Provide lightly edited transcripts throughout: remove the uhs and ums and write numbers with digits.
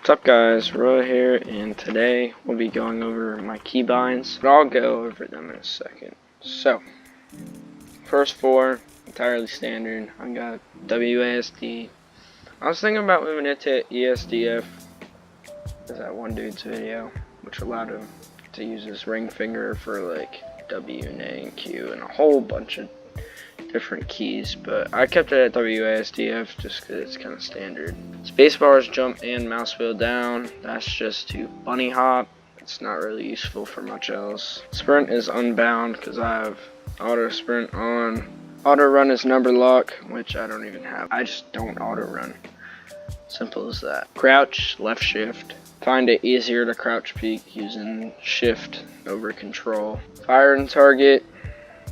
What's up guys, Roy here, and today we'll be going over my keybinds, but I'll go over them in a second. So, first four, entirely standard. I got WASD. I was thinking about moving it to ESDF, there's that one dude's video, which allowed him to use his ring finger for like W and A and Q and a whole bunch of different keys, but I kept it at WASDF just because it's kind of standard. Spacebars, jump, and mouse wheel down. That's just to bunny hop. It's not really useful for much else. Sprint is unbound because I have auto sprint on. Auto run is number lock, which I don't even have. I just don't auto run. Simple as that. Crouch, left shift. Find it easier to crouch peek using shift over control. Fire and target.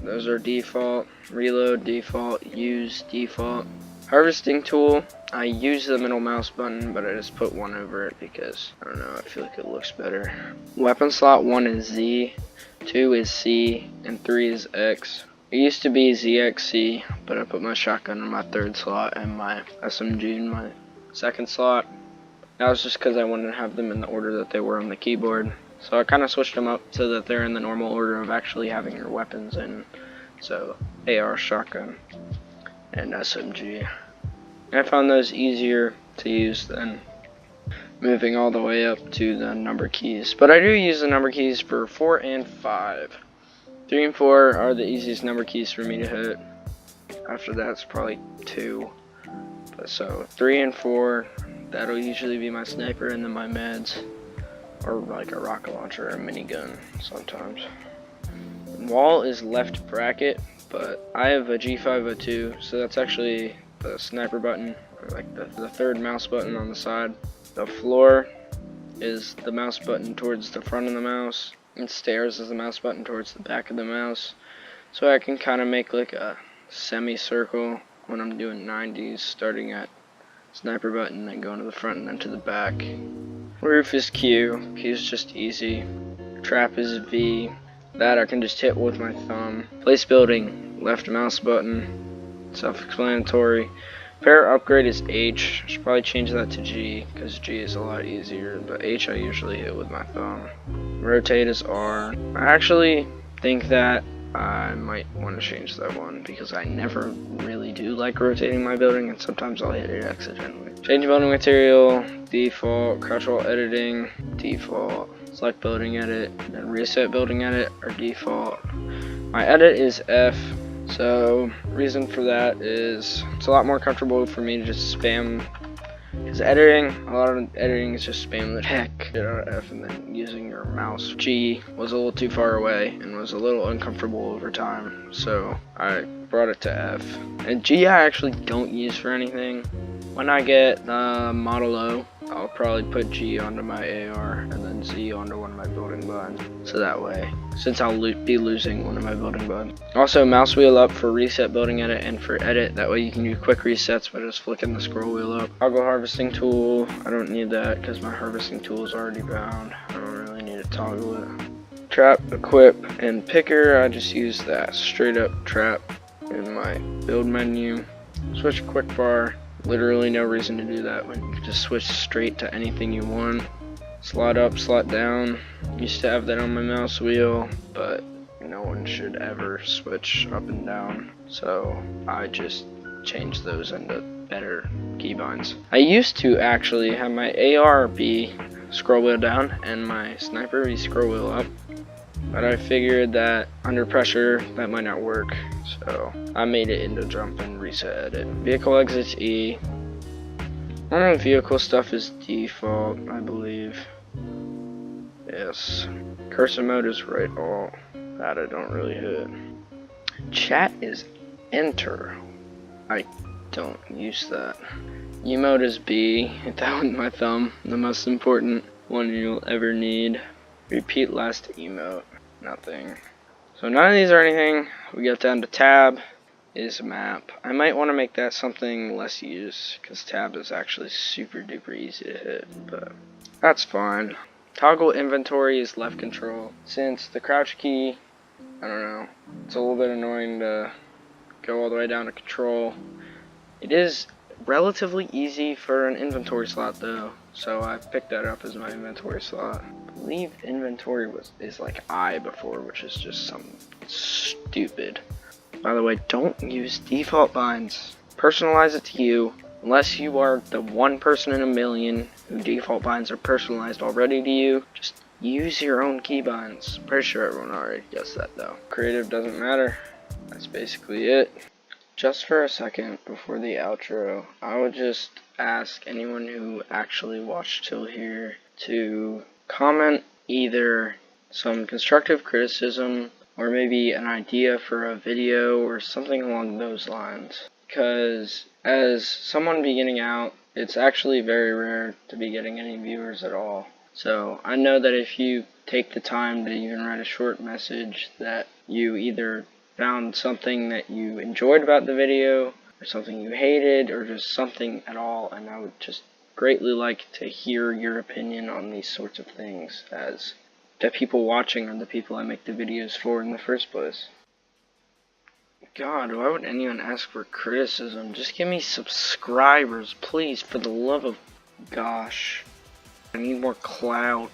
Those are default. Reload default. Use default. Harvesting tool. I use the middle mouse button, but I just put one over it because, I don't know, I feel like it looks better. Weapon slot 1 is Z, 2 is C, and 3 is X. It used to be ZXC, but I put my shotgun in my third slot and my SMG in my second slot. That was just because I wanted to have them in the order that they were on the keyboard. So I kind of switched them up so that they're in the normal order of actually having your weapons in. So AR, shotgun, and SMG. I found those easier to use than moving all the way up to the number keys. But I do use the number keys for 4 and 5. 3 and 4 are the easiest number keys for me to hit. After that, it's probably 2. But so 3 and 4, that'll usually be my sniper and then my meds. Or like a rocket launcher or a minigun sometimes. Wall is left bracket, but I have a G502, so that's actually the sniper button, or like the third mouse button on the side. The floor is the mouse button towards the front of the mouse, and stairs is the mouse button towards the back of the mouse. So I can kind of make like a semicircle when I'm doing 90s, starting at sniper button, then going to the front and then to the back. Roof is Q. Q is just easy. Trap is V. That I can just hit with my thumb. Place building, left mouse button. Self-explanatory. Pair upgrade is H. I should probably change that to G because G is a lot easier, but H I usually hit with my thumb. Rotate is R. I actually think that I might want to change that one because I never really do like rotating my building, and sometimes I'll hit it accidentally. Change building material, default. Crouch while editing, default. Select building edit, and reset building edit are default. My edit is F. So, reason for that is it's a lot more comfortable for me to just spam, because editing, a lot of editing is just spam the heck out of F and then using your mouse. G was a little too far away and was a little uncomfortable over time, so I brought it to F. And G I actually don't use for anything. When I get the Model O, I'll probably put G onto my AR and then Z onto one of my building buttons. So that way, since I'll be losing one of my building buttons. Also, mouse wheel up for reset building edit and for edit. That way you can do quick resets by just flicking the scroll wheel up. Toggle harvesting tool. I don't need that because my harvesting tool is already bound. I don't really need to toggle it. Trap, equip, and picker. I just use that straight up trap in my build menu. Switch quick bar. Literally no reason to do that when you can just switch straight to anything you want. Slot up, slot down. Used to have that on my mouse wheel, but no one should ever switch up and down. So I just changed those into better keybinds. I used to actually have my AR be scroll wheel down and my sniper be scroll wheel up, but I figured that under pressure that might not work, so I made it into jump and reset edit. Vehicle exits E. Normal vehicle stuff is default, I believe. Yes. Cursor mode is right alt. That I don't really hit. Chat is enter. I don't use that. Emote is B. Hit that with my thumb. The most important one you'll ever need. Repeat last emote. Nothing. So none of these are anything. We get down to tab is map. I might want to make that something less used because tab is actually super duper easy to hit, but that's fine. Toggle inventory is left control. Since the crouch key, I don't know, it's a little bit annoying to go all the way down to control. It is relatively easy for an inventory slot though. so I picked that up as my inventory slot. I believe inventory is like I before, which is just something stupid. By the way, don't use default binds. Personalize it to you. Unless you are the one person in a million who default binds are personalized already to you, just use your own keybinds. Pretty sure everyone already guessed that though. Creative doesn't matter. That's basically it. Just for a second before the outro, I would just ask anyone who actually watched till here to comment either some constructive criticism or maybe an idea for a video or something along those lines. Because as someone beginning out, it's actually very rare to be getting any viewers at all. So I know that if you take the time to even write a short message that you either found something that you enjoyed about the video, or something you hated, or just something at all, and I would just greatly like to hear your opinion on these sorts of things, as the people watching are the people I make the videos for in the first place. God, why would anyone ask for criticism? Just give me subscribers, please, for the love of gosh. I need more clout.